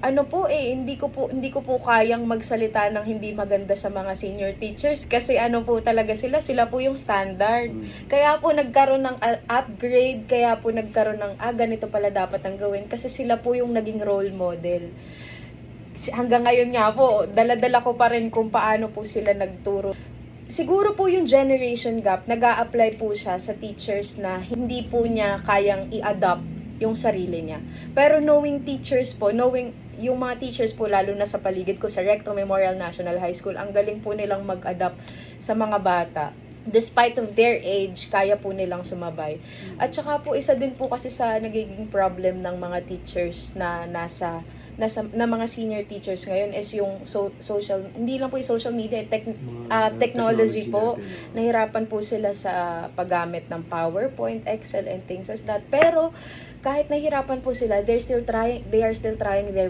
ano po hindi ko po kayang magsalita ng hindi maganda sa mga senior teachers kasi ano po talaga sila po yung standard. Kaya po nagkaroon ng upgrade, kaya po nagkaroon ng ganito pala dapat ang gawin kasi sila po yung naging role model. Hanggang ngayon nga po, dala-dala ko pa rin kung paano po sila nagturo. Siguro po yung generation gap, nag-a-apply po siya sa teachers na hindi po niya kayang i-adopt yung sarili niya. Pero knowing yung mga teachers po, lalo na sa paligid ko sa Recto Memorial National High School, ang galing po nilang mag-adapt sa mga bata. Despite of their age, kaya po nilang sumabay. At saka po, isa din po kasi sa nagiging problem ng mga teachers na na mga senior teachers ngayon is yung social, hindi lang po yung social media, technology po. Nahirapan po sila sa paggamit ng PowerPoint, Excel, and things as that. Pero kahit nahirapan po sila, they are still trying their